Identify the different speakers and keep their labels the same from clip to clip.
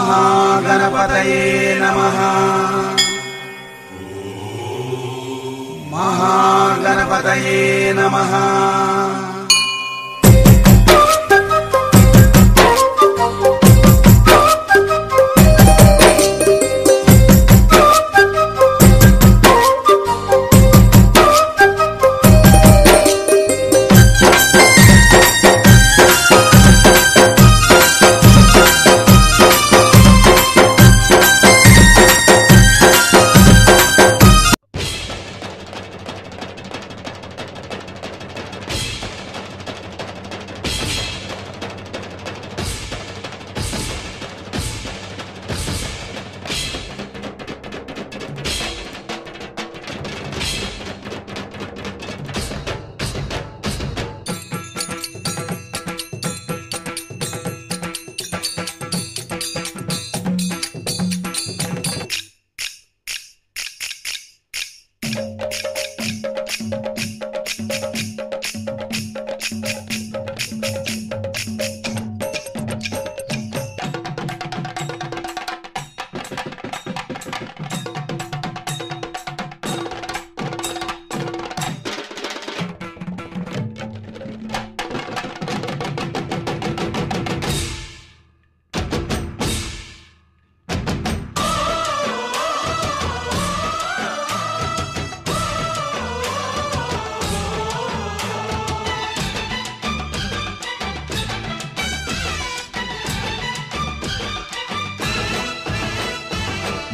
Speaker 1: महागणपतये नमः। महागणपतये नमः।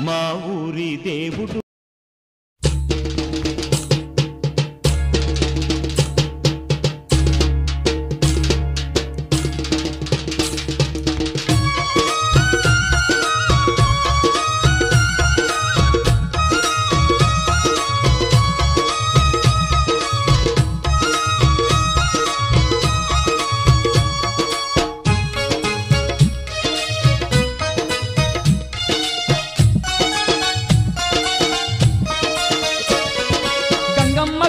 Speaker 2: మా ఊరి దేవుడు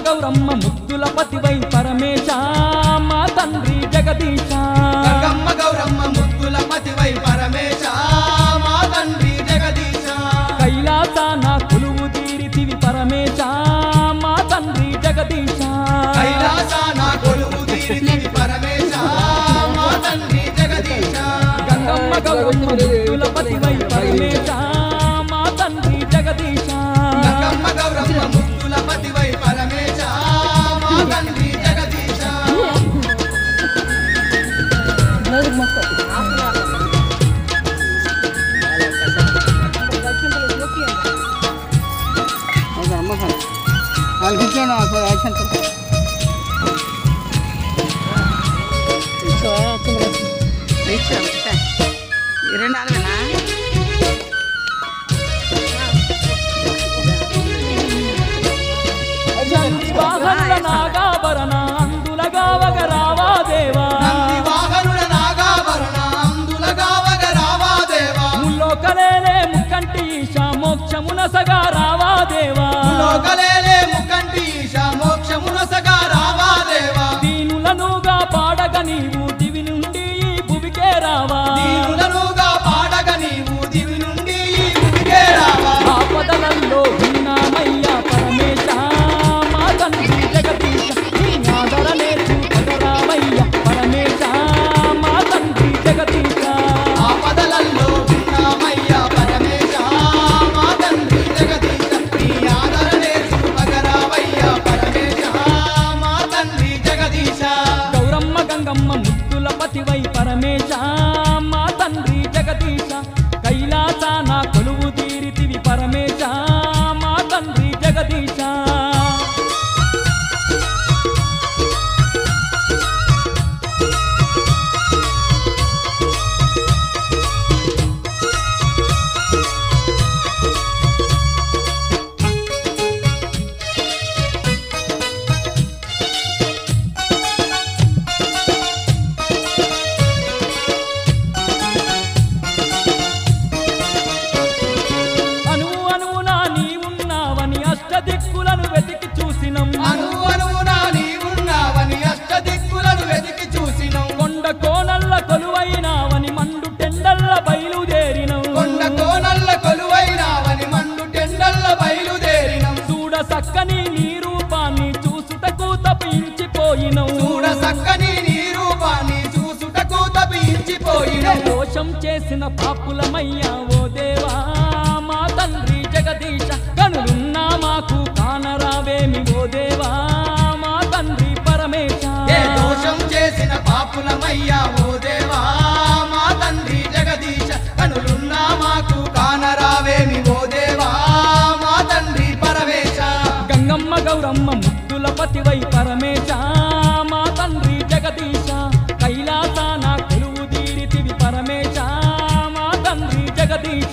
Speaker 3: గౌరమ్మ ముద్దుల పతివై పరమేశ మా తండ్రి జగదీశ
Speaker 1: గంగమ్మ గౌరమ్మ ముద్దుల పతివై పరమేశ మా తండ్రి జగదీశ
Speaker 3: కైలాసాన కొలువు తీరితివి పరమేశ మా తండ్రి జగదీశ
Speaker 1: కైలాసాన కొలువు తీరితివి పరమేశ మా తండ్రి జగదీశ
Speaker 3: గంగమ్మ గౌరమ్మ ముద్దుల పతివై పరమేశ మా తండ్రి జగదీశ
Speaker 1: గంగమ్మ గౌరమ్మ ముద్దుల పతివై పరమేశ మా తండ్రి జగదీశ
Speaker 3: వాహనుల నాగాభరణ అందులగావగ రావా దేవా
Speaker 1: వాహనుల నాగాభరణ అందులగావగ రావా దేవా
Speaker 3: ముల్లోకలేలే ముక్కంటి ఈశ మోక్షమునసగా రావా దేవా
Speaker 1: లోకలేలే ముక్కంటి ఈశ మోక్షమునసగా రావా దేవా
Speaker 3: దీనులనుగా పాడగ నీవు దివి నుండి ఈ భువికే రావా
Speaker 1: దీనులనుగా పాడగ నీవు దివి నుండి ఈ భూమికే రావా
Speaker 3: ఆపదలలో ఉన్నామయ్య పరమేశ మా తండ్రి జగదీశ నీ ఆదరణే చూపగరావయ్య పరమేశ మా తండ్రి జగదీశ
Speaker 1: ఆపదలలో ఉన్నామయ్య పరమేశ మా తండ్రి జగదీశ నీ ఆదరణే చూపగరావయ్య పరమేశ మా తండ్రి జగదీశ
Speaker 3: గౌరమ్మ గంగమ్మ ముద్దుల పతివై పరమేశ మా తండ్రి జగదీశ కైలాసాన కొలువు తీరితివి పరమేశ మా తండ్రి జగదీశ దోషం చేసిన పాపులమయ్యా ఓ దేవా మా తండ్రి జగదీశ కనులున్నా మాకు కానరావేమి ఓ దేవా మా తండ్రి పరమేశ
Speaker 1: ఏ దోషం చేసిన పాపులమయ్యా ఓ దేవా మా తండ్రి జగదీశ కనులున్నా మాకు కానరావేమి ఓ దేవా మా తండ్రి పరమేశ
Speaker 3: గంగమ్మ గౌరమ్మ ముద్దుల పతివై పరమేశ మా తండ్రి జగదీశ కైలాసాన కొలువు తీరితివి పరమేశ మా తండ్రి జగదీశ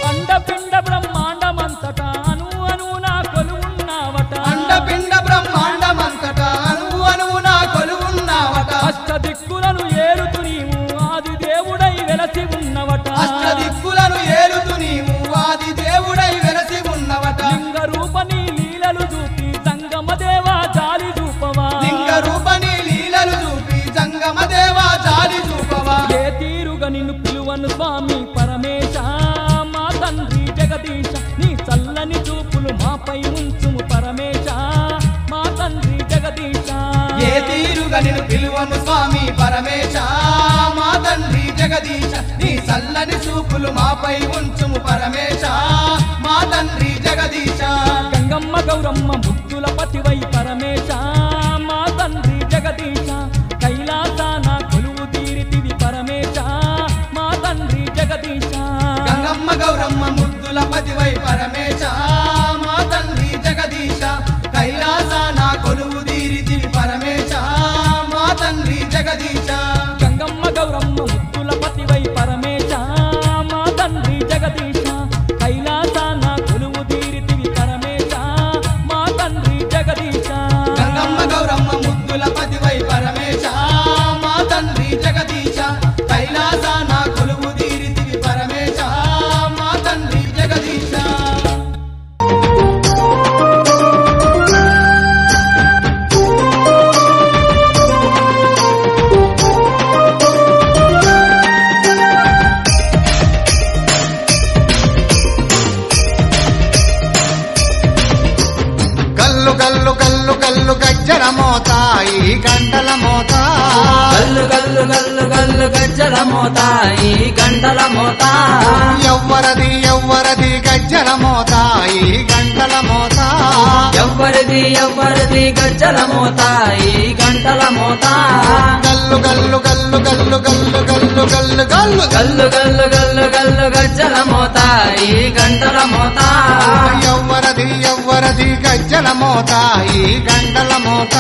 Speaker 3: అండపిండ బ్రహ్మాండమంతటా అను అను నా కొలువున్నావట
Speaker 1: అండపిండ బ్రహ్మాండమంతటా అణువు అణువు నా కొలువున్నావట
Speaker 3: అష్టదిక్కులను ఏలుతు నీవు ఆది దేవుడై వెలసి ఉన్నవట
Speaker 1: అష్టదిక్కులను ఏలుతు నీవు ఆది దేవుడై వెలసి ఉన్నవట
Speaker 3: లింగ రూపని లీలలు చూపి సంగమ దేవా జాలి చూపవా
Speaker 1: లింగ రూపని లీలలు చూపి జంగమ దేవా జాలి చూపవా
Speaker 3: ఏ తీరుగా నిన్ను పిలువను స్వామి పరమేశ మా తండ్రి జగదీశ నీ చల్లని చూపులు మాపై ఉంచుము పరమేశ మా తండ్రి జగదీశ
Speaker 1: ఏ తీరుగా నిన్ను పిలువను స్వామి పరమేశ మా తండ్రి జగదీశ నీ చల్లని చూపులు మాపై ఉంచుము పరమేశ మా తండ్రి జగదీశ
Speaker 3: గంగమ్మ గౌరమ్మ ముద్దుల పతివై పరమేశ మా తండ్రి జగదీశ కైలాసాన కొలువు తీరితివి పరమేశ మా తండ్రి జగదీశ
Speaker 1: గంగమ్మ గౌరమ్మ ముద్దుల పతివై పరమేశ మా తండ్రి జగదీశ కైలాసాన కొలువు తీరితివి పరమేశ మా తండ్రి జగదీశ
Speaker 3: గంగమ్మ గౌరమ్మ ముద్దుల పతివై పరమేశ మా తండ్రి జగదీశ కైలాసాన కొలువు తీరితివి పరమేశ మా తండ్రి జగదీశ
Speaker 1: గంగమ్మ గౌరమ్మ ముద్దుల పతివై పరమేశ మా తండ్రి జగదీశ కైలాసాన కొలువు తీరితివి పరమేశ మా తండ్రి జగదీశ
Speaker 4: గల్లు గల్లు గల్లు గల్లు గజ్జల మోత ఈ గంటల మోత
Speaker 5: గల్లు గల్లు గల్లు గల్లు గజ్జల మోత ఈ గంటల మోత
Speaker 4: ఎవ్వరది ఎవ్వరది గజ్జల మోత ఈ గంటల మోత
Speaker 5: ఎవ్వరిది ఎవ్వరిది గజ్జల మోత ఈ గంటల మోత
Speaker 4: గల్లు గల్లు గల్లు గల్లు గల్లు గల్లు గల్లు గల్లు
Speaker 5: గల్లు గల్లు గల్లు గల్లు గజ్జల మోత ఈ గంటల మోత
Speaker 4: ఎవ్వరది ఎవ్వరది గజ్జల మోత ఈ గంటల మోత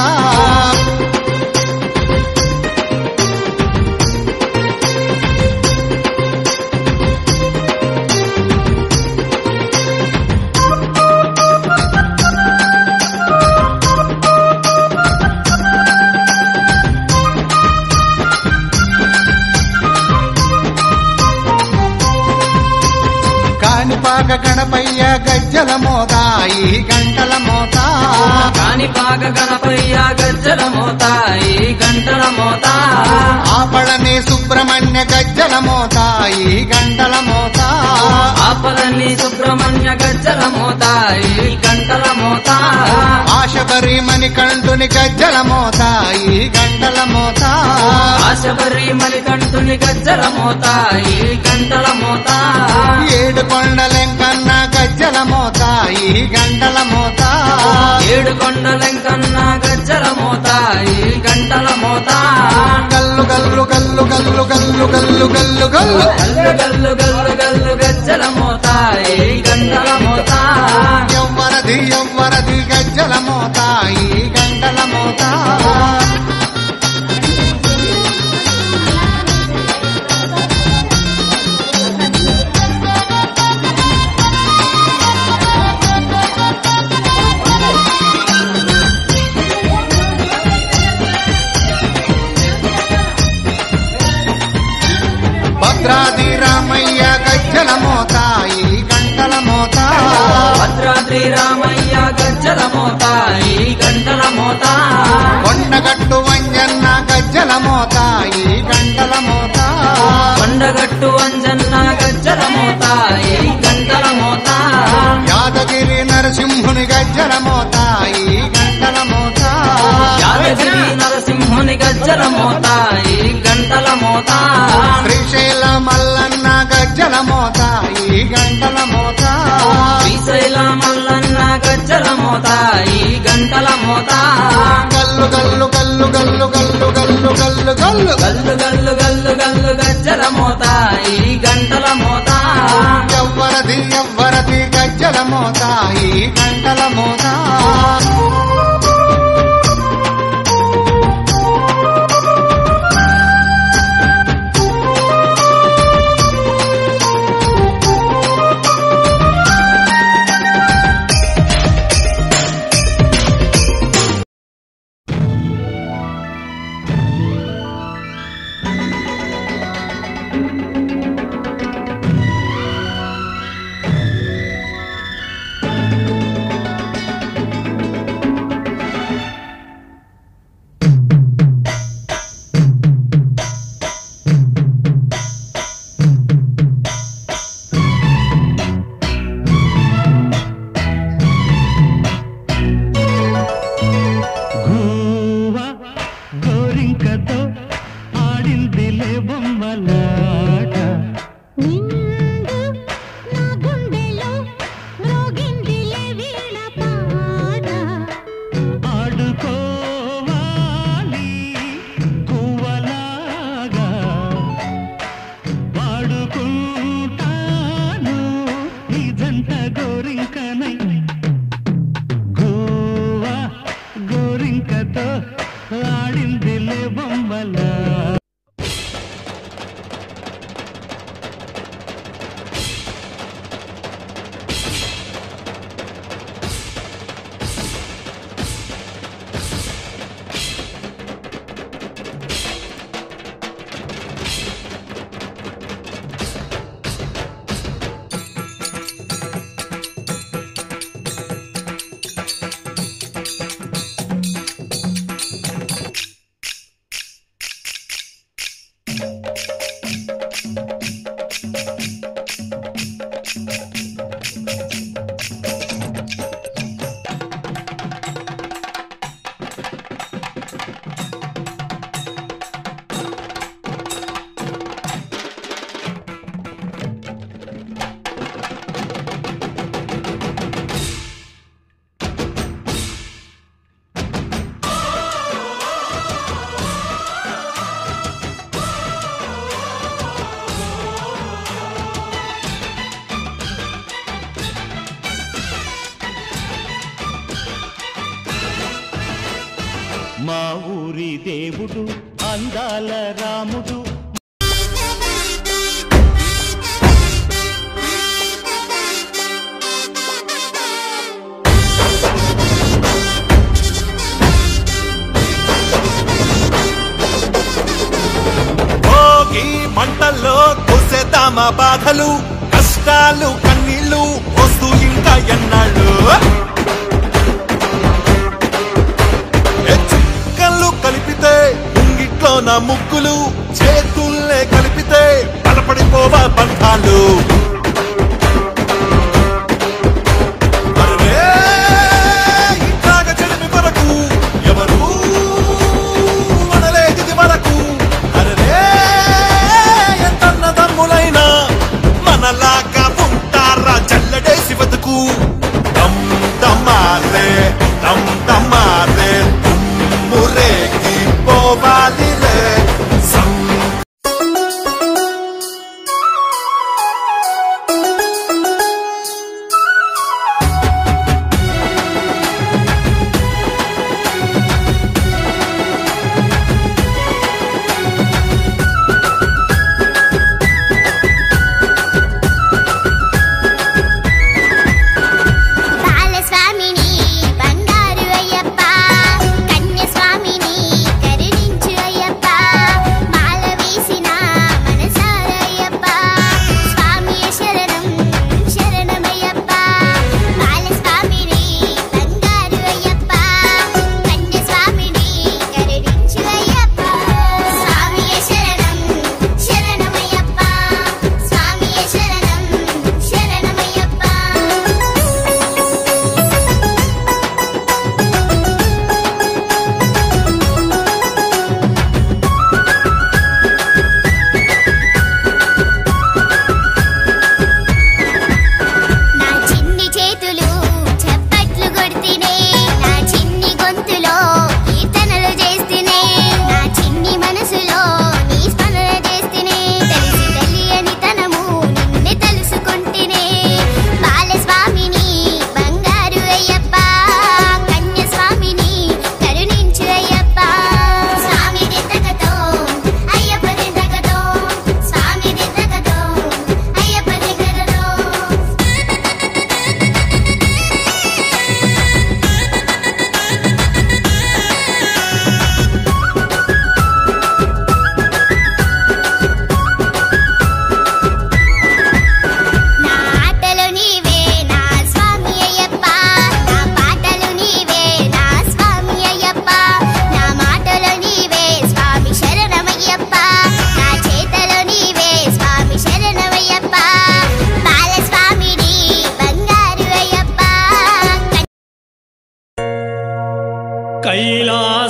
Speaker 4: కాణిపాక గణపయ్య గజ్జల మోత ఈ గంటల మోత
Speaker 5: కాణిపాక గణపయ్య గజ్జల మోత ఈ గంటల మోత
Speaker 4: ఆపళని సుబ్రహ్మణ్య గజ్జల మోత ఈ గంటల మోత
Speaker 5: ఆపలని సుబ్రహ్మణ్య గజ్జల మోత ఈ గంటల మోత
Speaker 4: ఆశబరి మణికంఠుని గజ్జల మోత ఈ గంటల మోత
Speaker 5: ఆశబరి మణికంఠుని గజ్జల మోత ఈ గంటల మోత
Speaker 4: ఏడు కొండలెంకన్న గజ్జల మోత ఈ గంటల మోత
Speaker 5: ఏడు కొండలెంకన్న గజ్జల మోత ఈ గంటల మోత
Speaker 4: గల్లు గల్లు గల్లు గల్లు గల్లు గల్లు గల్లు గల్లు
Speaker 5: గల్లు గల్లు గల్లు గల్లు గజ్జల మోత ఈ గంటల మోత
Speaker 4: ఎవ్వరది ఎవ్వరది గజ్జల మోత ఈ గంటల మోత భద్రాది రామయ్య గజ్జల
Speaker 5: ఈ గంటల మోత
Speaker 4: యాదగిరి నరసింహుని గజ్జల మోత ఈ గంటల మోత
Speaker 5: యాదగిరి నరసింహుని గజ్జల మోత ఈ గంటల మోత
Speaker 4: శ్రీశైల మల్లన్న గజ్జల మోత ఈ గంటల మోత
Speaker 5: శ్రీశైల మల్లన్న గజ్జల మోత ఈ గంటల మోత
Speaker 4: గల్లు గల్లు గల్లు గల్లు గల్లు గల్లు గల్లు గల్లు
Speaker 5: గల్లు గల్లు గల్లు గల్లు గజ్జల మోత ఈ గంటల మోత
Speaker 4: ఎవ్వరది గజ్జల మోత ఈ గంటల మోత
Speaker 2: మా ఊరి దేవుడు అందాల రాముడు
Speaker 6: భోగి మంటల్లో కోసేద్దామ బాధలు కష్టాలు కన్నీళ్లు వస్తూ ఇంకా ఎన్నాళ్ళు చుక్కలు కలిపితే ముంగిట్లో నా ముగ్గులు చేతుల్లే కలిపితే బలపడిపోవా బంధాలు
Speaker 7: బాలస్వామిని బంగారు అయ్య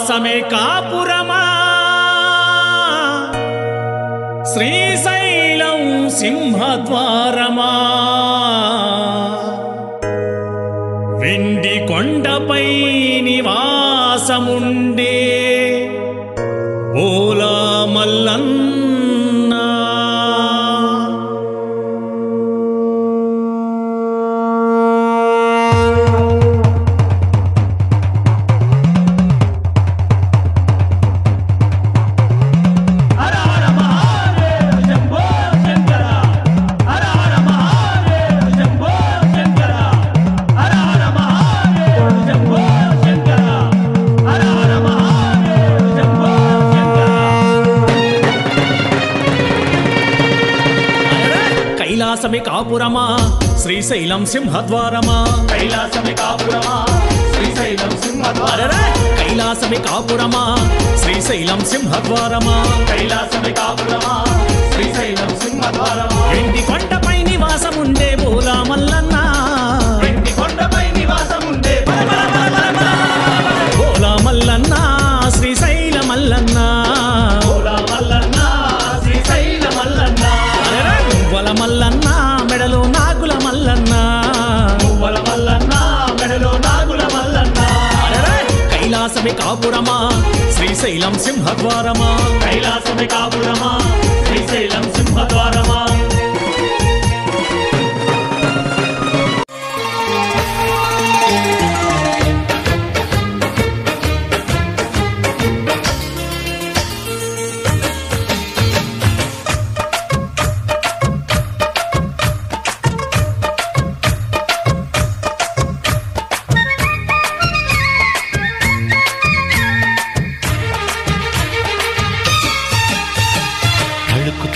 Speaker 7: కైలాసమే కాపురమా శ్రీశైలం సింహద్వారమా వెండి కొండపై నివాసముండే ఓలా మల్లన్నా కైలాసమే కాపురమా శ్రీశైలం సింహద్వారమా
Speaker 3: కైలాసమే కాపురమా శ్రీశైలం సింహద్వారమా
Speaker 7: కైలాసమే కాపురమా శ్రీశైలం సింహద్వారమా
Speaker 3: కైలాసమే కాపురమా శ్రీశైలం సింహద్వారమా
Speaker 7: వెండి కొండపై నివాసముండే ఓలా మల్లన్న
Speaker 3: వెండి కొండపై నివాసముండే
Speaker 7: ఓలా మల్లన్న శ్రీశైల మల్లన్న
Speaker 3: ఓలా మల్లన్న శ్రీశైల మల్లన్న
Speaker 7: మువ్వల మల్లన్న మెడలో నాగుల మల్లన్న
Speaker 3: మువ్వల మల్లన్న మెడలో నాగుల మల్లన్న
Speaker 7: కైలాసమే కాపురమా శ్రీశైలం సింహద్వారమా
Speaker 3: కైలాసమే కాపురమా శ్రీశైలం సింహద్వారమా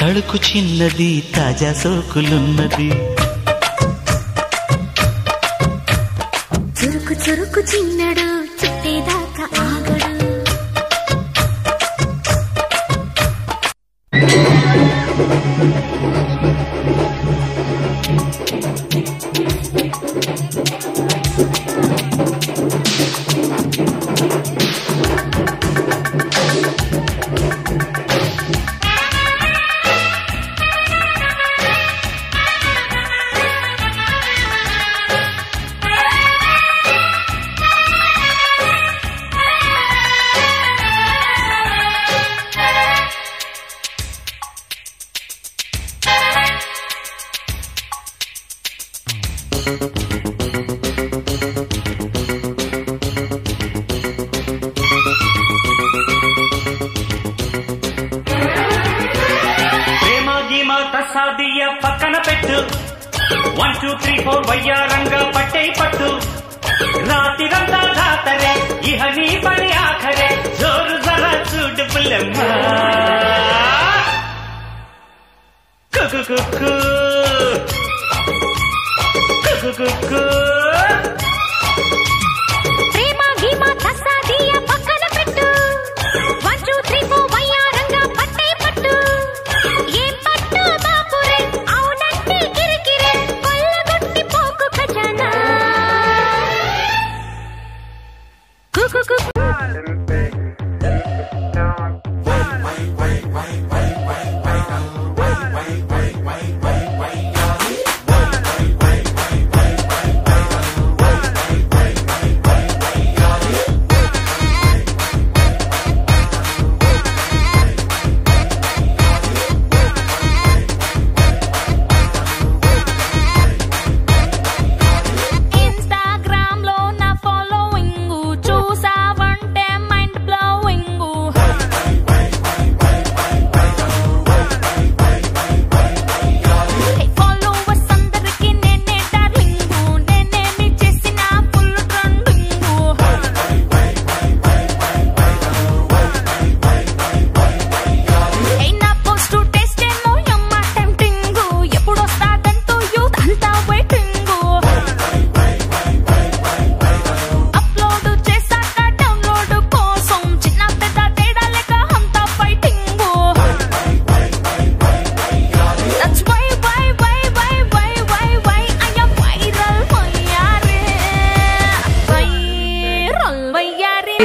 Speaker 2: తడుకు చిన్నది తాజా సోకులున్నది
Speaker 8: చురుకు చురుకు చిన్నడు చుట్టేదాకా ఆగడు
Speaker 2: సాదియ పక్కన పెట్టు 1 2 3 4 వయ్యారంగా పట్టే పట్టు రాతిరంతా జాతరే ఇహ నీ పని ఆఖరే జోరు జరా చూడు పుల్లమ్మ కుకు కుకు కుకు కుకు
Speaker 8: ప్రేమ గీమ తసాదియ పక్కన పెట్టు 1 2 3 4 వయ్యారంగా పట్టే పట్టు ఏ పట్టు బాపురే అవునంటే కిరికిరే కొల్లగొట్టి పోకు ఖజానా Kuku Kuku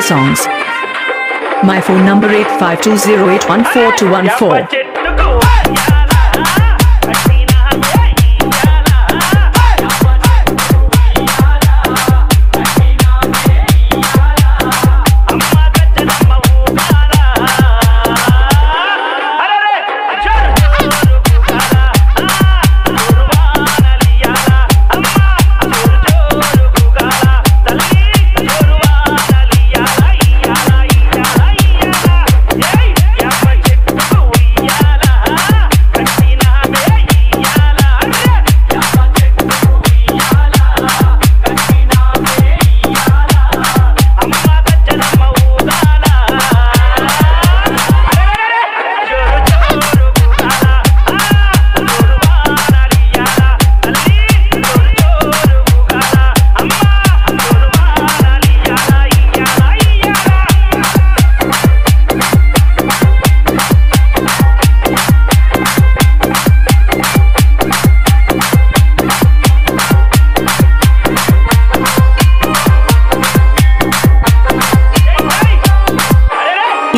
Speaker 9: songs. My phone number 8520814214.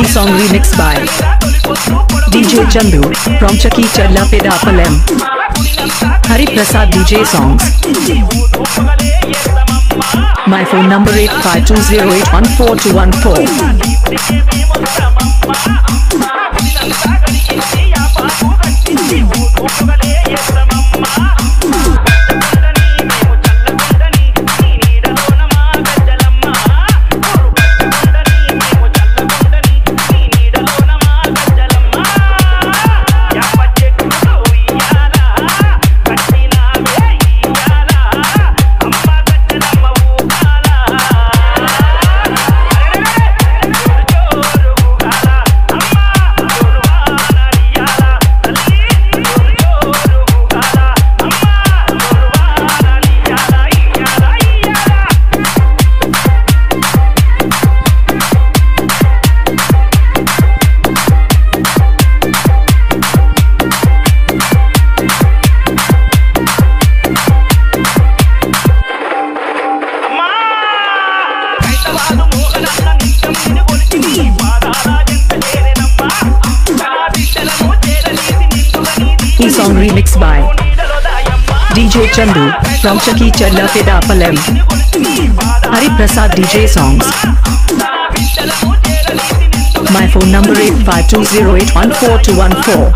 Speaker 9: Song remixed by DJ Chandu from Chaki Challa Pedapalam. Hari Prasad DJ songs. My phone number 8520842114. Song remixed by DJ Chandu from Chaki Challa Pedapalam. Hari Prasad DJ songs. My phone number 8520814214.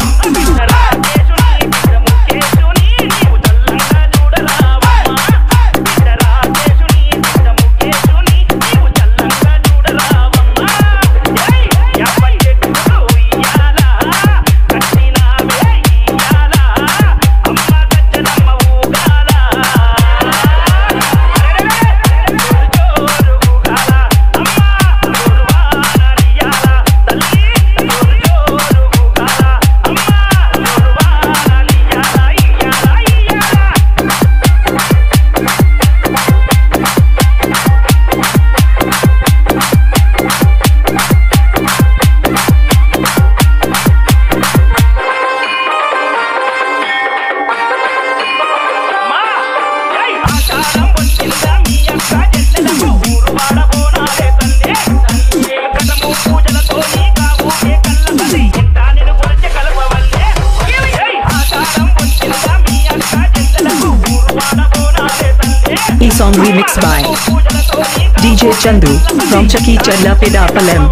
Speaker 9: Song remixed by DJ Chandu from Chaki Challa Pedapalam.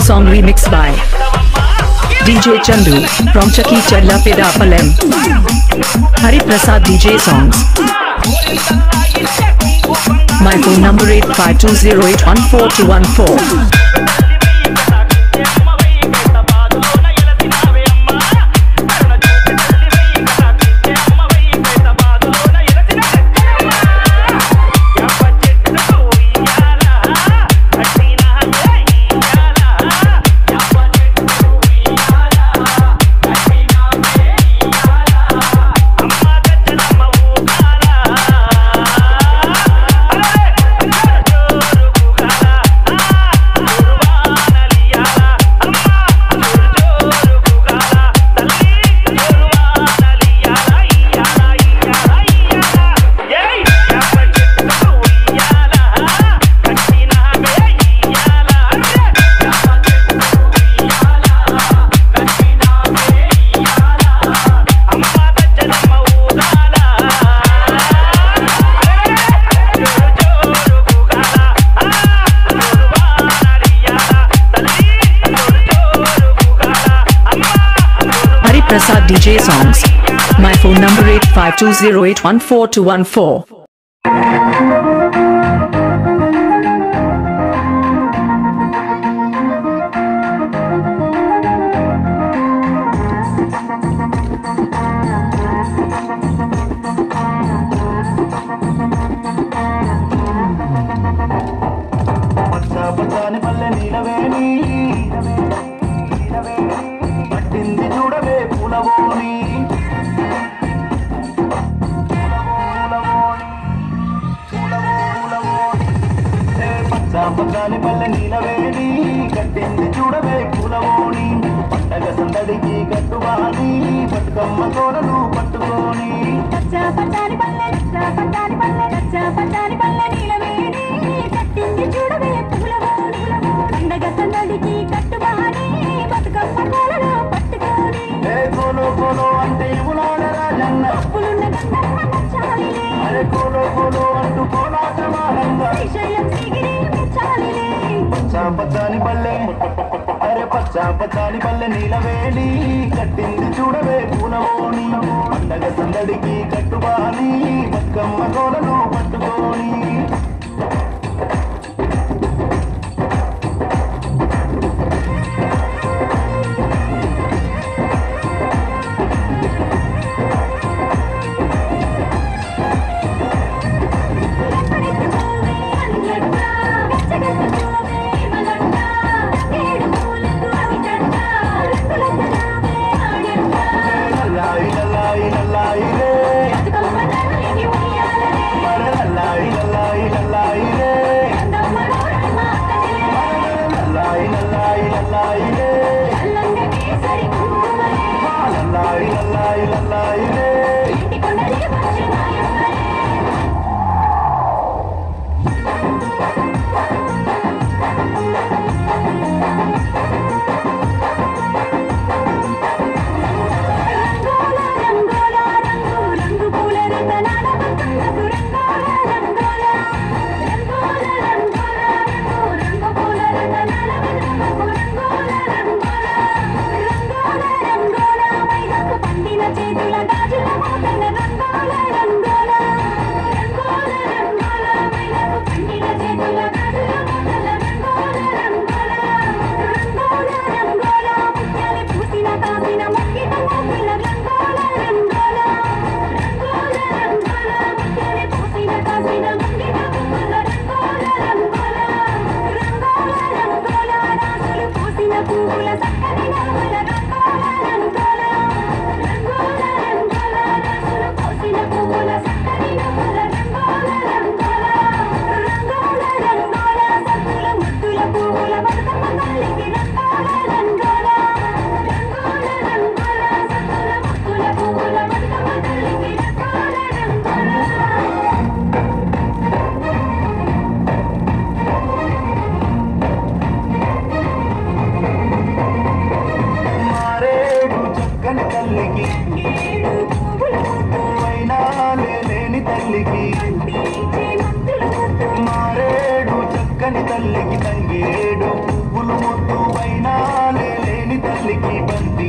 Speaker 9: Song remixed by DJ Chandu from Chaki Challa Pedapalem. Hari Prasad DJ songs. My phone number 8520814214. Prasad DJ songs. My phone number 8520814214.
Speaker 10: పచ్చాపచ్చాని పల్లె నీలవేణి కట్టింది చూడవే పూలవోని పండగ సందడికి కట్టుబాని బతుకమ్మ తోడలు పట్టుకోని
Speaker 8: పచ్చాపచ్చాని పల్లె నీలవేణి కట్టింది చూడవే పూలవోని పండగ సందడికి కట్టుబాని బతుకమ్మ తోడలు పట్టుకోని
Speaker 10: ఏ కోలో కోలో అంటే ఇవులాడ రాజన్న
Speaker 8: పులున్న గంగమ్మ నచ్చాలిలే
Speaker 10: అరే కోలో కోలో అంటూ కోలాట మారంగా
Speaker 8: శ్రీశైలం సిగిరి మెచ్చాలిలే
Speaker 10: పచ్చాపచ్చాని పల్లె అరే పచ్చాపచ్చాని పల్లె నీలవేణి కట్టింది చూడవే పూలవోని పండగ సందడికి కట్టుబాని బతుకమ్మ తోడలు పట్టుకోని చక్కని తల్లికి తంగేడు పువ్వులు ముద్దు అయినా లేని తల్లికి బంతి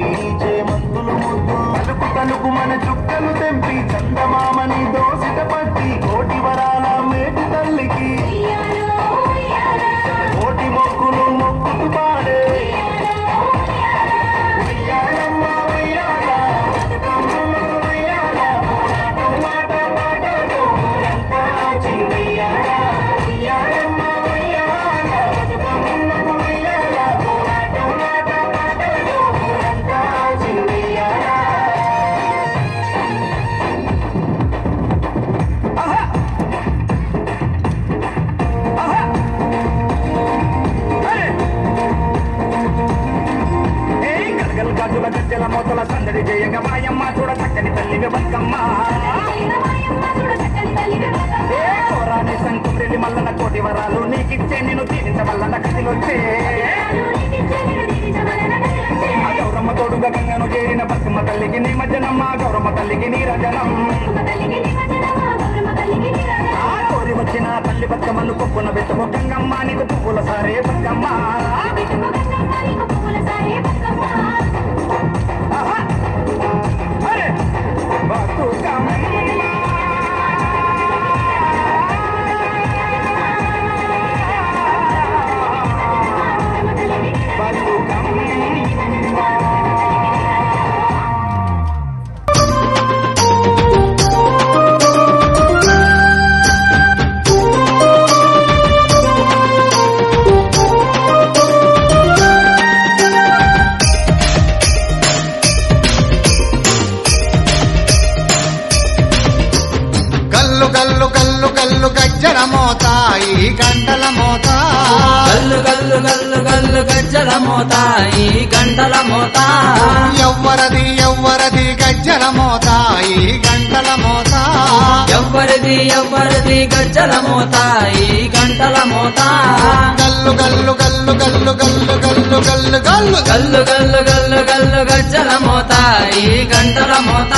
Speaker 10: వెళ్ళి మల్లన్న కోటి వరాలు నీకిచ్చే నేను తీరించవల్లన్న కథలొచ్చే గౌరమ్మ తోడుగా గంగను చేరిన బతుకమ్మ తల్లికి నీ మధ్యనమ్మ గౌరమ్మ తల్లికి నీ రజనం కోరి వచ్చిన తల్లి బతుకమ్మను కొప్పున పెట్టుకో గంగమ్మ నీకు పువ్వుల సారే బతుకమ్మ
Speaker 4: గజ్జల మోత ఈ గంటల మోత
Speaker 5: గల్లు గల్లు గల్లు గల్లు గజ్జల మోత ఈ గంటల మోత
Speaker 4: ఎవ్వరది ఎవ్వరది గజ్జల మోత ఈ గంటల మోత
Speaker 5: ఎవ్వరిది ఎవ్వరిది గజ్జల మోత ఈ గంటల మోత
Speaker 4: గల్లు గల్లు గల్లు గల్లు గల్లు గల్లు గల్లు గల్లు
Speaker 5: గల్లు గల్లు గల్లు గల్లు గజ్జల మోత ఈ గంటల మోత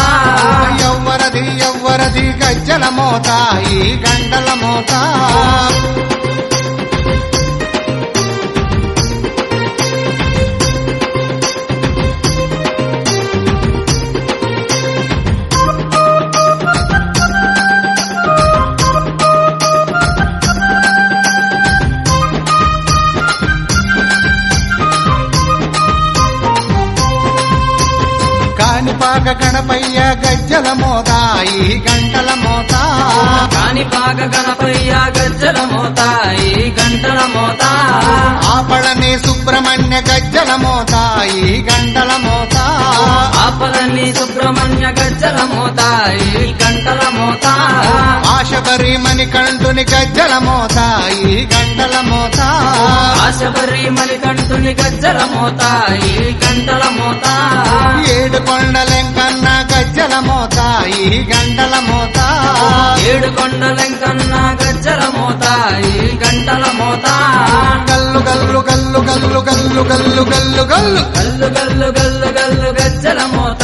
Speaker 4: ఎవ్వరది ఎవ్వరది గజ్జల మోత ఈ గంటల మోత కాణిపాక గణపయ్య గజ్జల మోత ఈ గంటల మోత
Speaker 5: కాణిపాక గణపయ్య గజ్జల మోత ఈ గంటల మోత
Speaker 4: ఆపళని సుబ్రహ్మణ్య గజ్జల మోత ఈ గంటల మోత
Speaker 5: ఆపలని సుబ్రహ్మణ్య గజ్జల మోత ఈ గంటల మోత
Speaker 4: ఆశబరి మణికంఠుని గజ్జల మోత ఈ గంటల మోత
Speaker 5: ఆశబరి మణికంఠుని గజ్జల మోత ఈ గంటల మోత
Speaker 4: ఏడు కొండలెంకన్న గజ్జల మోత ఈ గంటల మోత
Speaker 5: ఏడు కొండలెంకన్న గజ్జల మోత ఈ గంటల మోత
Speaker 4: గల్లు గల్లు గల్లు గల్లు గల్లు గల్లు గల్లు గల్లు
Speaker 5: గల్లు గల్లు గల్లు గల్లు గజ్జల మోత